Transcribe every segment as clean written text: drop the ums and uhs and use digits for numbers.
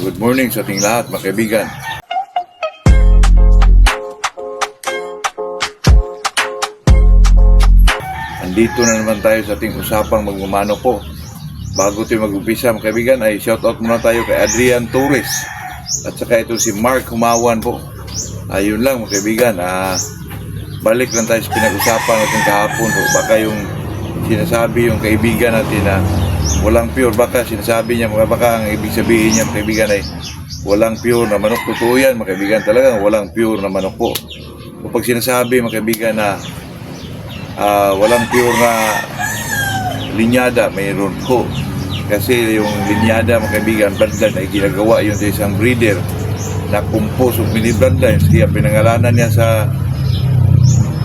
Good morning sa ating lahat, mga kaibigan. Andito na naman tayo sa ating usapang magmamano po. Bago tayo mag-umpisa, mga kaibigan, ay shoutout muna tayo kay Adrian Torres. At saka ito si Mark Humawan po. Ayun lang, mga kaibigan. Balik lang tayo sa pinag-usapan natin kahapon po. Baka yung sinasabi yung kaibigan natin na walang pure, baka sinasabi niya, baka ang ibig sabihin niya, mga kaibigan, ay walang pure na manok. Totoo yan, mga kaibigan, talagang walang pure na manok po. Kapag sinasabi, mga kaibigan, na walang pure na linyada, mayroon po. Kasi yung linyada, mga kaibigan, bloodline ay ginagawa yun sa isang breeder na compose of many bloodlines. Kaya pinangalanan niya sa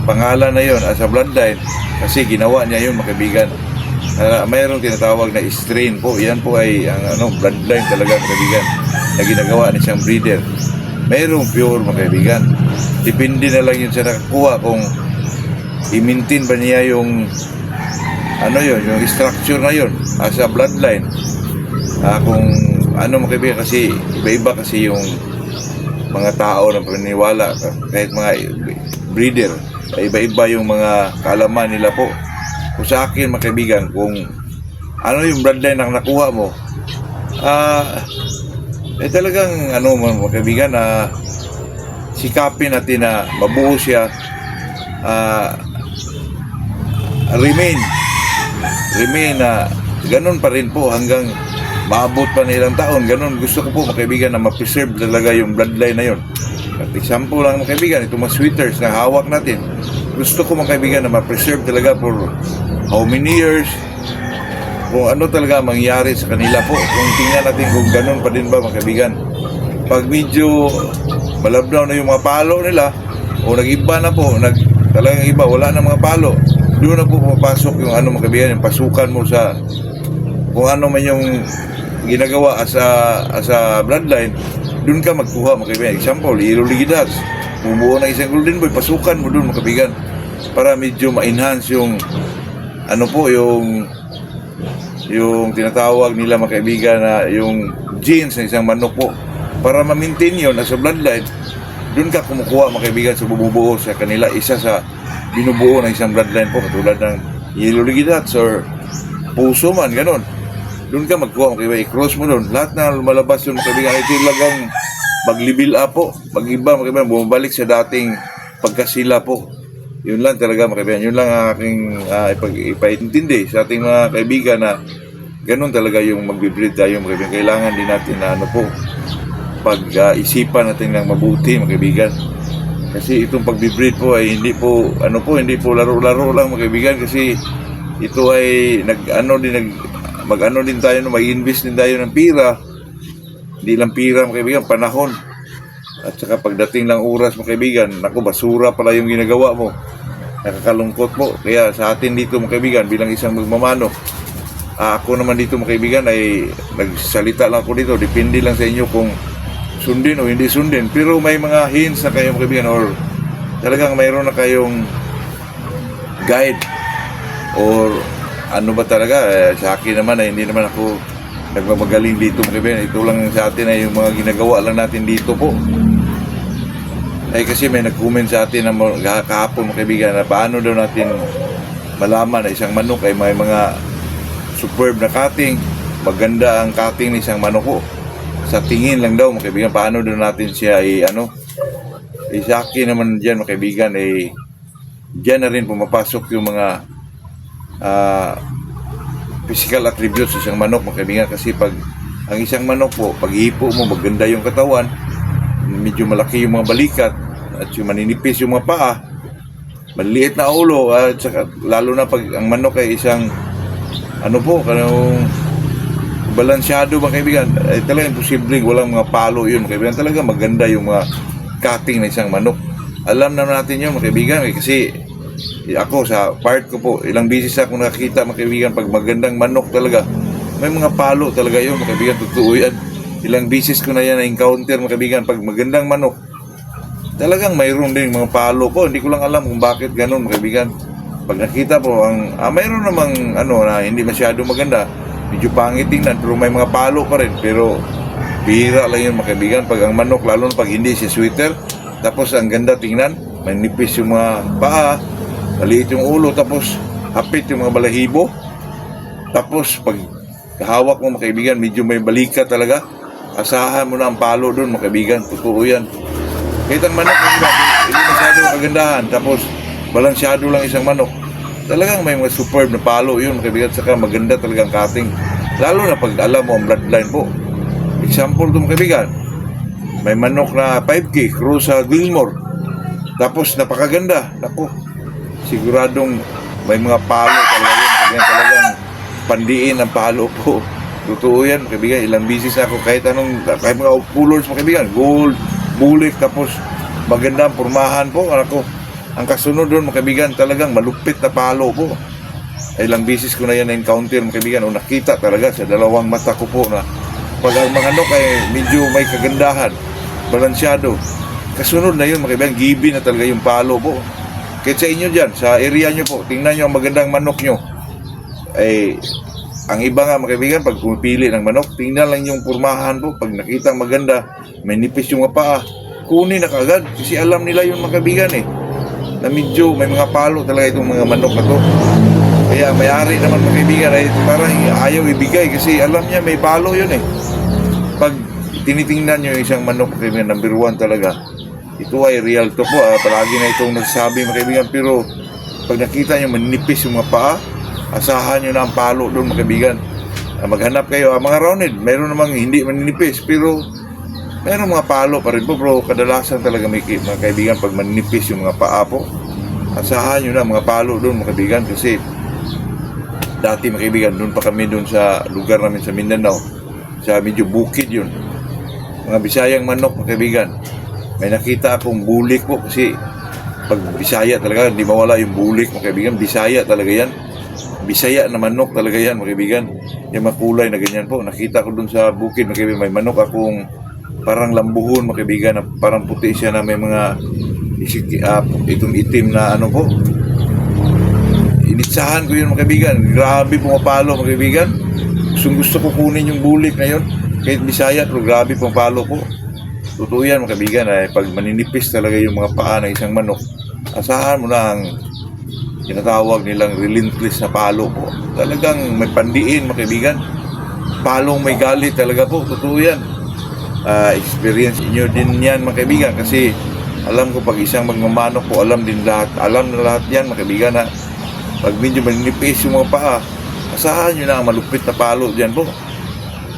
pangalan na yun as a bloodline kasi ginawa niya yun, mga kaibigan. Mayroong tinatawag na strain po. Yan po ay ang bloodline talaga, mga kaibigan, na ginagawa ni isang breeder. Mayroong pure, mga kaibigan. Depende na lang yun sa nakakuha kung i-maintain ba niya yung yung structure na yun as a bloodline. Kung mga kaibigan, kasi iba-iba kasi yung mga tao na paniniwala, kahit mga breeder, iba-iba yung mga kaalaman nila po. Kung sa akin, mga kaibigan, kung yung bloodline na nakuha mo, talagang mga kaibigan, sikapin natin na mabuo siya, remain na ganun pa rin po hanggang maabot pa ng ilang taon. Ganun gusto ko po, mga kaibigan, na ma-preserve talaga yung bloodline na yun. At example lang, mga kaibigan, itong mga sweaters na hawak natin, gusto ko, mga kaibigan, na ma-preserve talaga for how many years, kung ano talaga mangyari sa kanila po. Kung tingnan natin kung ganun pa din ba, mga kaibigan, pag medyo malabnaw na yung mga palo nila o nag-iba na po, talagang iba, wala na mga palo, doon na po pumapasok yung mga kaibigan, yung pasukan mo sa kung ano man yung ginagawa as a bloodline. Doon ka magkuha, mga kaibigan. Example, Iruligidas, bumuo ng isang golden boy, pasukan mo doon, mga kaibigan, para medyo ma-enhance yung yung tinatawag nila, mga kaibigan, na yung genes ng isang manok po, para ma-maintain yun as a bloodline. Doon ka kumukuha, mga kaibigan, sa bubuo sa kanila, isa sa binubuo ng isang bloodline po, katulad ng Iruligidas or puso man, ganun. Doon ka magkuha, mga kaibigan, i-cross mo doon. Lahat na lumalabas yun, mga kaibigan, ito talagang mag-level up po, mag-iba, mga kaibigan, bumabalik sa dating pagkasila po. Yun lang talaga, mga kaibigan. Yun lang ang aking ipaintindi sa ating mga kaibigan, na ganun talaga yung mag-breed tayo, mga kaibigan. Kailangan din natin na pag-isipan natin ng mabuti, mga kaibigan. Kasi itong pag-breed po ay hindi po laro-laro lang, mga kaibigan, kasi ito ay mag-ano din tayo, mag-invest din tayo ng pira. Hindi lang pira, mga kaibigan, panahon. At saka pagdating lang oras, mga kaibigan, basura pala yung ginagawa mo. Nakakalungkot po. Kaya sa atin dito, mga kaibigan, bilang isang magmamano, ako naman dito, mga kaibigan, ay nagsalita lang ako dito. Depende lang sa inyo kung sundin o hindi sundin. Pero may mga hints na kayo, mga kaibigan, or talagang mayroon na kayong guide or ba talaga. Sa akin naman ay hindi naman ako nagmamagaling dito, mga kaibigan. Ito lang sa atin ay yung mga ginagawa lang natin dito po. Ay kasi may nag-comment sa atin na kahapon, mga kaibigan, na paano daw natin malaman na isang manok ay may mga superb na cutting, maganda ang cutting ng isang manok po. Sa tingin lang daw, mga kaibigan, paano daw natin siya sa akin naman dyan, mga kaibigan, dyan na rin pumapasok yung mga physical attributes sa isang manok, mga kaibigan. Kasi pag ang isang manok po, pag ihipo mo, maganda yung katawan, medyo malaki yung mga balikat, at yung maninipis yung mga paa, maliit na ulo, at saka, lalo na pag ang manok ay isang balansyado, mga kaibigan, ay talagang imposible walang mga palo yun, mga kaibigan. Talaga maganda yung mga cutting na isang manok. Alam naman natin yun, mga kaibigan, kasi ako sa part ko po, ilang beses akong nakakita, mga kaibigan, pag magandang manok talaga, may mga palo talaga yun, mga kaibigan. Totoo yan. Ilang beses ko na yan na-encounter, mga kaibigan, pag magandang manok, talagang mayroon din mga palo po. Hindi ko lang alam kung bakit ganun, mga kaibigan. Pag nakita po, mayroon namang na hindi masyado maganda, medyo pangit tingnan, pero may mga palo pa rin. Pero bihira lang yun mga kaibigan. Pag ang manok, lalo na pag hindi si sweater, tapos ang ganda tingnan, may nipis yung mga paa, maliit yung ulo, tapos hapit yung mga balahibo. Tapos pag hawak mo mga kaibigan, medyo may balika talaga. Asahan mo na ang palo doon mga kaibigan. Totoo yan. Kahit ang manok, hindi masyado kagandahan. Tapos balansyado lang isang manok. Talagang may mga superb na palo yun mga kaibigan. Saka maganda talagang cutting. Lalo na pag alam mo ang bloodline po. Example ito mga kaibigan. May manok na 5K, cruise sa Gilmore. Tapos napakaganda. Naku, siguradong may mga palo talaga yun. Talagang pandiin ang palo po. Totoo yan, mga kaibigan. Ilang bisis ako kahit mga pullers, mga kaibigan. Gold, bulik, tapos maganda ang pormahan po. Ako, ang kasunod doon, mga kaibigan, talagang malupit na palo po. Ilang bisis ko na yan na-encounter, mga kaibigan. O nakita talaga sa dalawang mata ko po na pag ang mga manok ay medyo may kagandahan, balansyado. Kasunod na yun, mga kaibigan, gibi na talaga yung palo po. Kahit sa inyo dyan, sa area nyo po, tingnan nyo ang magandang manok nyo. Ay, ang iba nga mga kaibigan, pag pumipili ng manok, tingnan lang yung pormahan po. Pag nakita maganda, may nipis yung mga paa, kunin na kagad. Kasi alam nila yung mga kaibigan na medyo may mga palo talaga itong mga manok na to. Kaya may-ari naman mga kaibigan ay parang ayaw ibigay kasi alam niya may palo yun Pag tinitingnan nyo yung isang manok, mga kaibigan, number 1 talaga. Ito ay real to po. Palagi na itong nagsasabi mga kaibigan. Pero pag nakita nyo manipis yung mga paa, asahan nyo na ang palo doon mga kaibigan. Maghanap kayo. Mga rounded, mayroon namang hindi maninipis. Pero mayroon mga palo pa rin po. Pero kadalasan talaga mga kaibigan pag maninipis yung mga paa po, asahan nyo na mga palo doon mga kaibigan. Kasi dati mga kaibigan, doon pa kami doon sa lugar namin sa Mindanao. Sa medyo bukid yun. Mga Bisayang manok mga kaibigan. May nakita akong bulik po kasi pag Bisaya talaga, hindi mawala yung bulik mga kaibigan. Bisaya talaga yan. Bisaya na manok talaga yan mga kaibigan. Yung makulay na ganyan po. Nakita ko dun sa bukid mga kaibigan. May manok akong parang lambuhon mga kaibigan. Na parang puti siya na may mga itong itim na ano po. Initsahan ko yun mga kaibigan. Grabe pumapalo mga kaibigan. Gusto ko kunin yung bulik na yun. Kahit Bisaya pero grabe pumapalo po. Totoo yan mga kaibigan. Pag maninipis talaga yung mga paa ng isang manok, asahan mo na ang tinatawag nilang relentless na palo po. Talagang may pandiin mga kaibigan. Palong may galit talaga po. Totoo yan. Experience inyo din yan mga kaibigan. Kasi alam ko pag isang magmamanok po, alam na lahat yan mga kaibigan na pag medyo maninipis yung mga paa, asahan nyo na ang malupit na palo dyan po.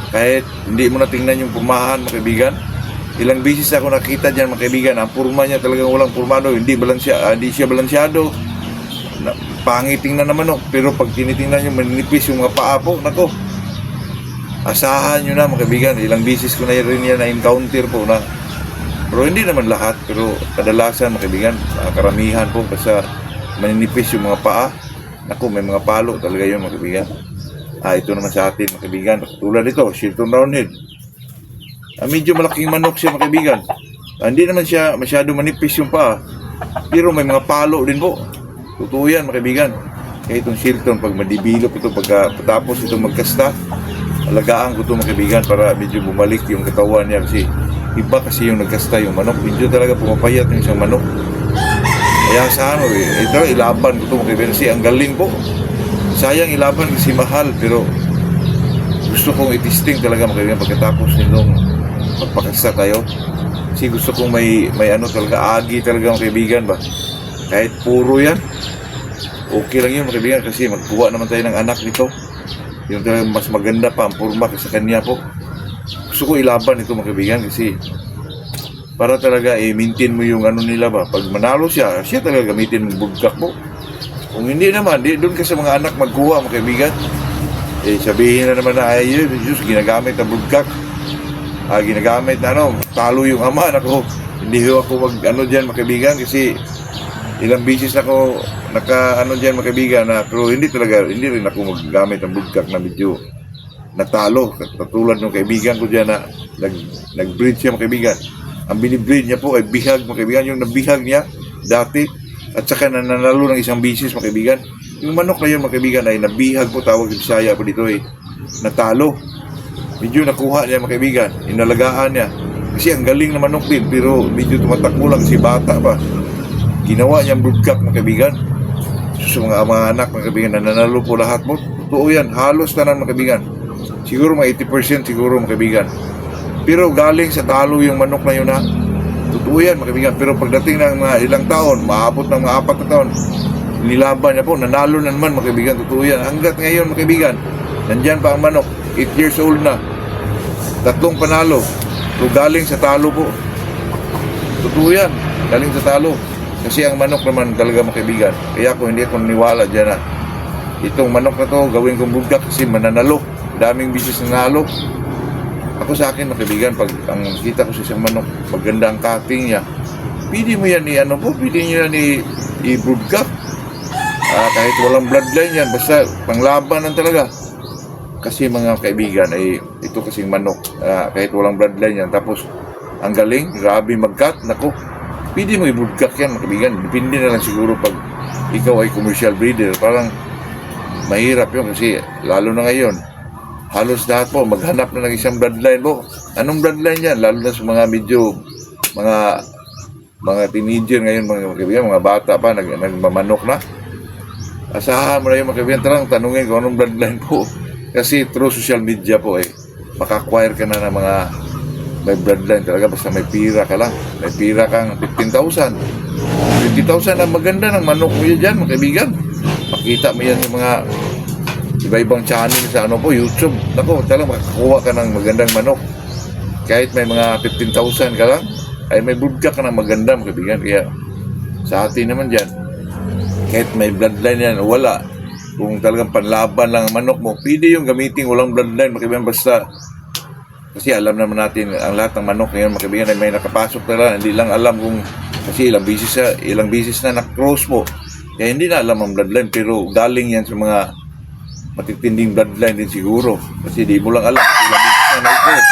Kahit hindi mo na tingnan yung pumahan mga kaibigan. Ilang bisis ako nakita dyan mga kaibigan. Ang purma niya talagang walang purmado. Hindi siya balansyado. Pangit tingnan na manok. Pero pag tinitingnan nyo maninipis yung mga paa po, nako, asahan nyo na mga kaibigan. Ilang bisis ko na rin yan na-encounter po na. Pero hindi naman lahat. Pero kadalasan mga kaibigan, karamihan po kasi maninipis yung mga paa. Nako, may mga palo talaga yun mga kaibigan. Ito naman sa atin mga kaibigan. Tulad nito, Shilton Roundhead. Medyo malaking manok siya mga kaibigan. Hindi naman siya masyado manipis yung paa. Pero may mga palo din po. Totoo yan mga kaibigan. Kaya itong Shilton, pag madibilop ito, pagkatapos itong magkasta, alagaan ko ito mga kaibigan para medyo bumalik yung katawan niya. Kasi iba kasi yung nagkasta yung manok. Medyo talaga pumapayat yung isang manok. Kaya sa ano ito ilaban ko ito mga kaibigan. Kasi ang galing po. Sayang ilaban kasi mahal. Pero gusto kong itisting talaga mga kaibigan pagkatapos nitong magpakasta tayo. Kasi gusto kong may ano talaga, agi talaga mga kaibigan ba. Kahit puro yan, okay lang yun mga kaibigan kasi magkuha naman tayo ng anak nito. Yung talagang mas maganda pa ang purma sa kanya po. Gusto ko ilaban ito mga kaibigan kasi para talaga maintain mo yung ano nila ba. Pag manalo siya talaga gamitin mong bugkak po. Kung hindi naman, doon ka sa mga anak magkuha mga kaibigan. Sabihin na naman na Diyos, ginagamit ang bugkak. Ginagamit na talo yung ama. Ako, hindi ako dyan mga kaibigan kasi ilang bisis ako dyan mga kaibigan na, pero hindi rin ako maggamit ng bugkak na medyo natalo. Katulad ng kaibigan ko dyan na nag-breed siya mga kaibigan. Ang binibreed niya po ay bihag mga kaibigan. Yung nabihag niya dati at saka nanalo ng isang bisis mga kaibigan. Yung manok na yun mga kaibigan ay nabihag po, tawag yung Bisaya po dito natalo. medyo nakuha niya mga kaibigan, inalagaan niya. Kasi ang galing na manok din, pero medyo tumatakbo lang kasi bata pa. Ginawa niyang broodcock mga kaibigan. So, sa mga anak mga kaibigan, nananalo po lahat mo. Totoo yan, halos tanan mga kaibigan. Siguro mga 80% siguro mga kaibigan. Pero galing sa talo yung manok na yun ha. Totoo yan mga kaibigan. Pero pagdating ng mga ilang taon, maabot ng mga 4 na taon, nilaban niya po, nanalo na naman mga kaibigan. Totoo yan. Hanggat ngayon mga kaibigan, nandyan pa ang manok, 8 years old na. 3 panalo. So galing sa talo po. Totoo yan. Galing sa talo. Kasi ang manok naman talaga mga kaibigan. Kaya ako hindi ako naniwala dyan na itong manok na to gawin kong broodcock kasi mananalo. Daming bisis na nalo. Ako sa akin mga kaibigan, pag ang kita ko sa isang manok, pagganda ang cutting niya, pwede mo yan pwede nyo yan i-broodcock. Kahit walang bloodline yan, basta panglabanan talaga. Kasi mga kaibigan, ito kasing manok, kahit walang bloodline yan, tapos ang galing, grabe mag-cut, nako, pwede mo i-broodcock yan mga kaibigan. Depende na lang siguro pag ikaw ay commercial breeder. Parang mahirap yun kasi lalo na ngayon, halos lahat po maghanap na ng isang bloodline po. Anong bloodline yan? Lalo na sa mga medyo mga teenager ngayon mga kaibigan, mga bata pa nagmamanok na. Asahan mo na yung mga kaibigan, talagang tanungin kung anong bloodline po. Kasi through social media po maka-acquire ka na ng mga may bloodline talaga, basta may pira ka lang. May pira kang 15,000. 20,000 ang maganda ng manok mo yan dyan mga kaibigan. Makita mo yan yung mga iba-ibang channel sa YouTube. Nako, talagang makakuha ka ng magandang manok. Kahit may mga 15,000 ka lang, ay may broodcock ka ng maganda mga kaibigan. Kaya sa atin naman dyan, kahit may bloodline yan o wala, kung talagang panlaban lang ang manok mo, pwede yung gamitin walang bloodline mga kaibigan. Basta kasi alam naman natin ang lahat ng manok ngayon mga kaibigan ay may nakapasok na lang. Hindi lang alam kung kasi ilang bisis na na-cross mo. Kaya hindi na alam ang bloodline, pero galing yan sa mga matitinding bloodline din siguro. Kasi di mo lang alam kung ilang bisis na na-cross.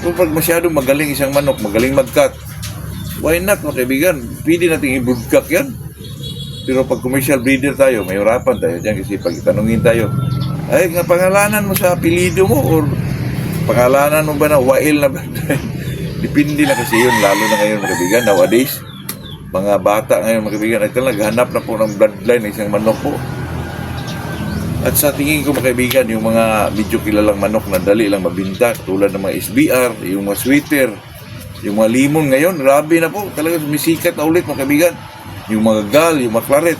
Kung pag masyadong magaling isang manok, magaling mag-cut, why not mga kaibigan? Pwede natin i-broodcock yan. Pero pag commercial breeder tayo, may hurapan tayo dyan kasi pag itanungin tayo, ay nga pangalanan mo sa apelido mo or pangalanan mo ba na Wael na bloodline? Depende na kasi yun, lalo na ngayon mga kaibigan, nowadays. Mga bata ngayon mga kaibigan ay talagang naghanap na po ng bloodline ng isang manok po. At sa tingin ko mga kaibigan, yung mga medyo kilalang manok na dali lang mabinta, tulad ng mga SBR, yung mga sweeter, yung mga limon ngayon, grabe na po, talagang sumisikat na ulit mga kaibigan. Yung mga gal, yung mga claret,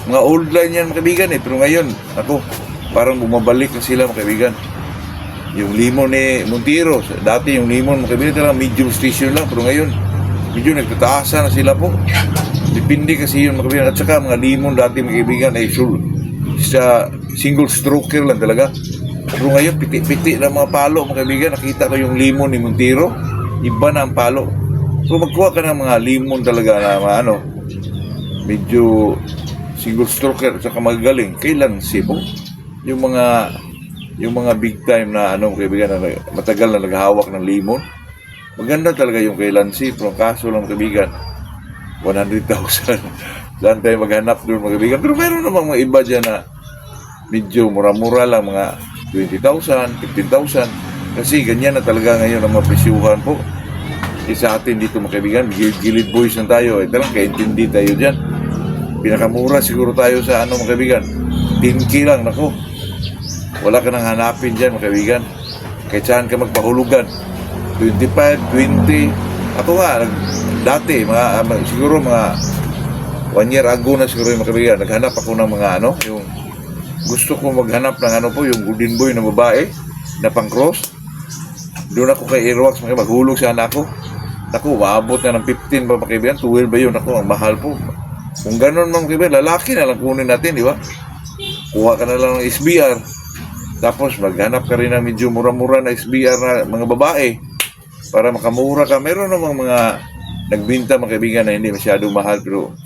mga old line yan mga kaibigan pero ngayon, ako, parang bumabalik na sila mga kaibigan. Yung limon ni Montero, dati yung limon mga kaibigan talagang medium station lang, pero ngayon, medyo nagtataasan na sila po. Depende kasi yun mga kaibigan. At saka mga limon dati mga kaibigan ay sa single stroker lang talaga. Pero ngayon, piti-piti na mga palo mga kaibigan. Nakita ko yung limon ni Montero, iba na ang palo. So magkuha ka ng mga limon talaga na mga medyo single stroker at saka magaling. Kailan sipo? Yung mga big time na kaibigan na matagal na naghahawak ng limon. Maganda talaga yung kay Lancy, pero kaso lang kaibigan, 100,000. Saan tayo maghanap doon mga kaibigan? Pero meron namang mga iba dyan na medyo mura-mura lang, mga 20,000, 15,000. Kasi ganyan na talaga ngayon ang mga presyuhan po. Sa atin dito mga kaibigan, gilid boys na tayo. Talagang kaintindi tayo dyan. Pinakamura siguro tayo sa mga kaibigan. 10K lang, nako. Wala ka nang hanapin dyan mga kaibigan. Kahit saan ka magpahulugan. 25, 20. Ako nga, dati, siguro mga 1 year ago na siguro yung mga kaibigan, naghanap ako ng mga yung gusto ko maghanap ng yung golden boy na babae na pang-cross. Doon ako kay Airwax, maghulog sana ako. Ako, maabot na ng 15 pa mga kaibigan, 12 ba yun? Ako, ang mahal po. Kung ganun mga kaibigan, lalaki na lang kunin natin, di ba? Kuha ka na lang ng SBR. Tapos maghanap ka rin ng medyo mura-mura na SBR na mga babae para makamura ka. Meron namang mga nagbinta mga kaibigan na hindi masyadong mahal pero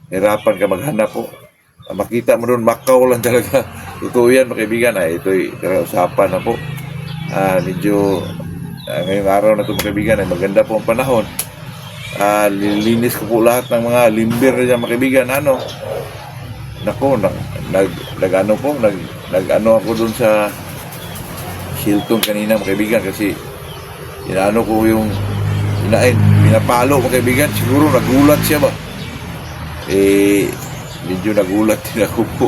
hirapan ka maghanap po. Makita mo doon, Macau lang talaga. Totoo yan mga kaibigan. Ito'y usapan na po. Medyo ngayong araw na ito mga kaibigan ay maganda po ang panahon. Lilinis ko po lahat ng mga limber na dyan mga kaibigan. Nako, nag-ano ako doon sa Shilton kanina mga kaibigan kasi inaano ko yung pinapalo mga kaibigan. Siguro nagulat siya ba? Medyo nagulat din ako po.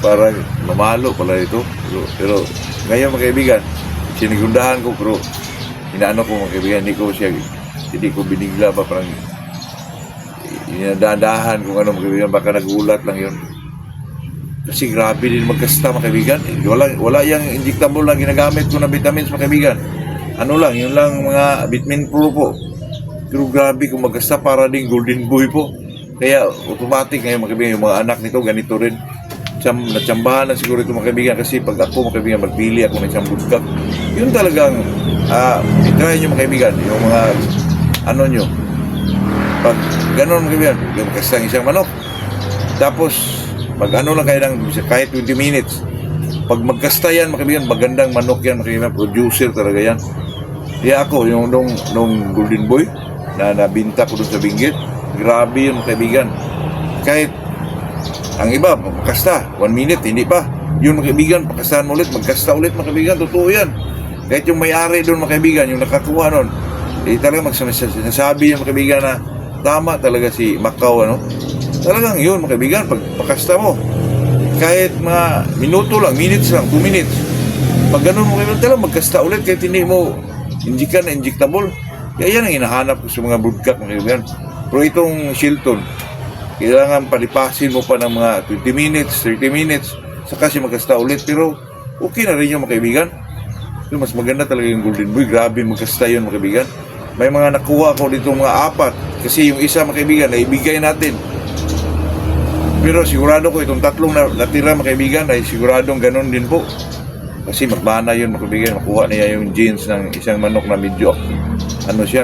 Parang mamalo pala ito. Pero ngayon mga kaibigan, sinigundahan ko pero inaano ko mga kaibigan, hindi ko binigla ba, parang inadahan kung ano mga kaibigan, baka nagulat lang yun. Kasi grabe din magkasta mga kaibigan. Wala yung injectable na ginagamit ko na vitamins mga kaibigan. Ano lang, yun lang mga vitamin pro po. Pero grabe kung magkasta, para ding golden boy po. Kaya automatic ngayon mga kaibigan, yung mga anak nito ganito rin. Natsambahan na siguro ito mga kaibigan, kasi pag ako mga kaibigan magpili ako ng isang budkak, yun talagang i-try nyo mga kaibigan, yung mga ano nyo, pag gano'n mga kaibigan, yung magkasta ng isang manok, tapos pag ano lang kayo ng kahit 20 minutes, pag magkasta yan mga kaibigan, magandang manok yan mga kaibigan, producer talaga yan. Kaya ako yung nung golden boy na nabinta ko dun sa Benguet, grabe yun mga kaibigan. Kahit ang iba magkasta 1 minute, hindi pa yun mga kaibigan, pagkastahan mo ulit, magkasta ulit mga kaibigan, totoo yan. Kahit yung may-ari doon mga kaibigan, yung nakakuha nun, talaga sinasabi yung mga kaibigan na tama talaga si Macau, ano. Talagang yun mga kaibigan, pag pakasta mo, kahit mga minuto lang, minutes lang, 2 minutes, pag ganun mga kaibigan, talagang magkasta ulit kahit hindi mo injectable. Kaya yan ang hinahanap ko sa mga budkak mga kaibigan. Pero itong Shilton, kailangan palipasin mo pa ng mga 20 minutes, 30 minutes, saka siya magkasta ulit. Pero okay na rin yung mga kaibigan. Pero mas maganda talaga yung golden boy, grabe magkasta yun mga kaibigan. May mga nakuha ko dito mga 4, kasi yung isa mga kaibigan na ibigay natin. Pero sigurado ko itong 3 na natira mga kaibigan ay siguradong ganun din po. Kasi magbana yun mga kaibigan, makuha niya yung genes ng isang manok na medyo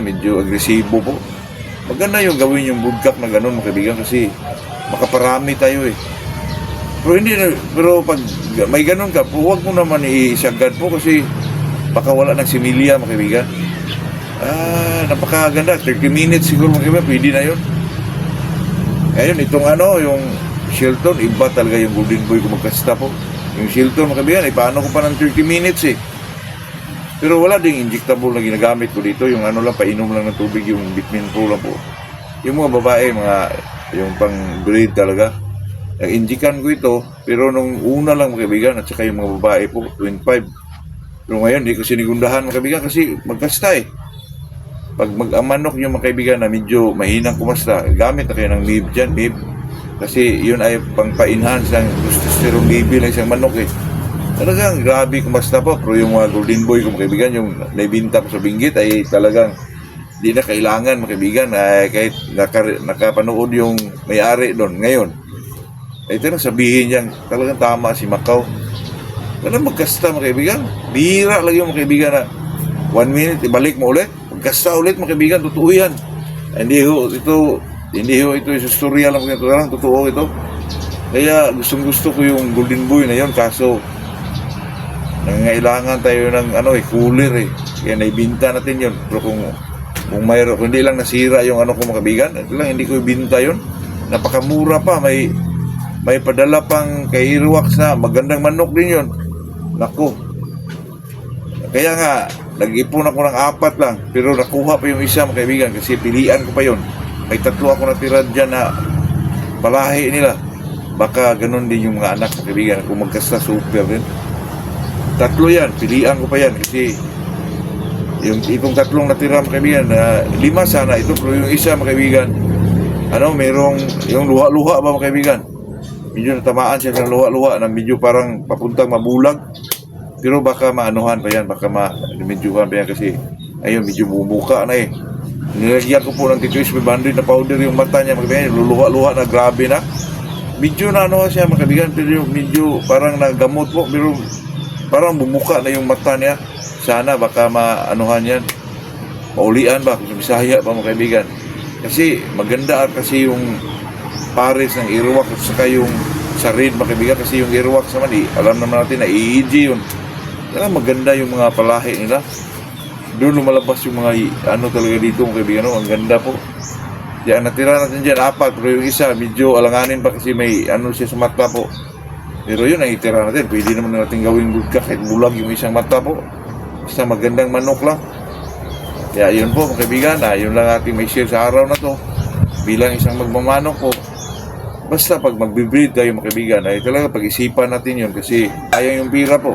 medyo agresibo po. Maganda yung gawin yung budkak na ganun mga kaibigan, kasi makaparami tayo eh. Pero pag may ganun ka, huwag mo naman isagad po, kasi baka wala ng similya mga kaibigan. Napakaganda, 30 minutes siguro mga kaibigan, pwede na yun. Ngayon, itong yung Shilton, iba talaga yung golden boy kung magkasta po. Yung Shilton mga kaibigan, paano ko pa ng 30 minutes eh. Pero wala ding injectable na ginagamit ko dito, yung lang, painom lang ng tubig, yung vitamin pro lang po. Yung mga babae, yung pang breed talaga, nag-injikan ko ito, pero nung una lang mga kaibigan, at saka yung mga babae po, 25. Pero ngayon, hindi ko sinigundahan mga kaibigan, kasi magkasta eh. Pag mag-amanok nyo mga kaibigan na medyo mahinang kumasta, gamit na kayo ng MIB dyan, MIB. Kasi yun ay pang-pa-enhance ng testosterone level ng isang manok eh. Talagang grabe kumasta po. Pero yung mga golden boy mga kaibigan, yung naibinta ko sa Benguet ay talagang di na kailangan mga kaibigan, kahit nakapanood yung may-ari doon ngayon. Ay talagang sabihin niya, talagang tama si Macau. Talagang magkasta mga kaibigan. Bihira lang yung mga kaibigan na 1 minute, ibalik mo ulit. Magkasta ulit mga kaibigan, totoo yan. Hindi ho ito istorya lang, totoo ito. Kaya gusto ko yung golden boy na yun, kaso nangangailangan tayo ng cooler eh. Kaya naibinta natin yun. Pero kung mayroon, kung hindi lang nasira yung ko mga kaibigan, ito lang, hindi ko ibinta yun. Napakamura pa, may padala pang kay Irwax na magandang manok din yun. Naku. Kaya nga, nag-ipon ako ng 4 lang, pero nakuha pa yung isa mga kaibigan, kasi pilian ko pa yun. May 3 ako natira dyan na palahi nila. Baka ganun din yung mga anak mga kaibigan, kung magkasta super din. 3 yan, pilian ko pa yan, kasi itong 3 natira mga kaibigan, 5 sana ito, pero yung isa mga kaibigan, merong yung luha-luha ba mga kaibigan, medyo natamaan siya ng luha-luha na medyo parang papuntang mabulag. Pero baka maanuhan pa yan, baka medyohan pa yan, kasi ayun, medyo bumuka na eh. Nilagyan ko po ng titwis may bandit na powder yung mata niya mga kaibigan, luluha-luha na, grabe na. Medyo na siya mga kaibigan, pero medyo parang nagamot po, pero parang bumuka na yung mata niya. Sana baka maanuhan yan, maulian ba kung sa Bisaya pa mga kaibigan. Kasi maganda kasi yung pares ng Irwax at saka yung sarid mga kaibigan, kasi yung Irwax naman alam naman natin na EEG yun. Maganda yung mga palahi nila. Doon lumalabas yung mga talaga dito mga kaibigan, ang ganda po. Yan, natira natin dyan 4, pero yung isa medyo alanganin pa kasi may siya sa mata po. Pero yun, ang itira natin. Pwede naman natin gawing budka kahit bulag yung isang mata po. Basta magandang manok lang. Kaya yun po mga kaibigan, yun lang ating may share sa araw na to. Bilang isang magmamanok po, basta pag magbe-breed kayo mga kaibigan, ay talaga pag-isipan natin yun kasi sayang yung pira po.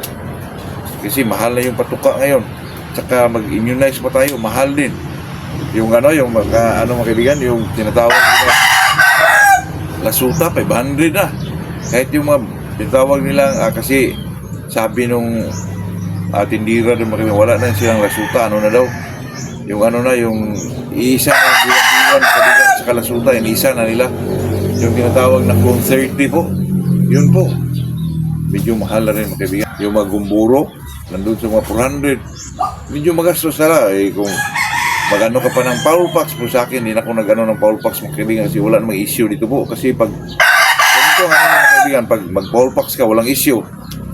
Kasi mahal na yung patuka ngayon. Tsaka mag-immunize pa tayo, mahal din. Yung yung mga kaibigan, yung tinatawag nila lasuta, 500 na. Kahit yung mga tinatawag nila, kasi sabi nung tindira ng mga kaibigan, wala na silang lasuta, na daw. Yung yung isa na buwan-buwan kaibigan sa kalasuta, yung isa na nila. Yung tinatawag na Clone 30 po, yun po. Medyo mahal na rin mga kaibigan. Yung mga gumburo, nandun sa mga 400. Medyo magastos na kung magano ka pa ng Paul Pax po sa akin, hindi na ako nag-ano ng Paul Pax mga kaibigan kasi wala namang issue dito po. Kasi pag ganito mga kaibigan, pag mag-Paul Pax ka, walang issue.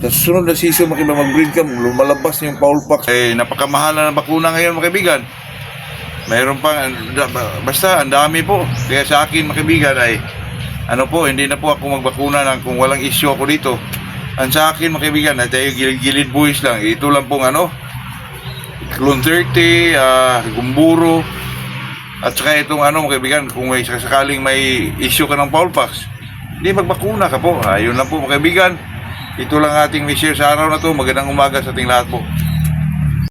Sa susunod na season mga kaibigan, mag-breed ka, lumalabas na yung Paul Pax. Napakamahal na ng bakuna ngayon mga kaibigan. Mayroon pang, basta ang dami po. Kaya sa akin mga kaibigan ay, hindi na po ako magbakuna kung walang issue ako dito. Ang sa akin mga kaibigan, ay tayo gilid-gilid buwis lang. Ito lang pong Clone 30, gumburo, at saka itong mga kaibigan, kung may sakaling may issue ka ng Paul Pax, hindi magbakuna ka po. Yun lang po mga kaibigan. Ito lang ating may share sa araw na to. Magandang umaga sa ating lahat po.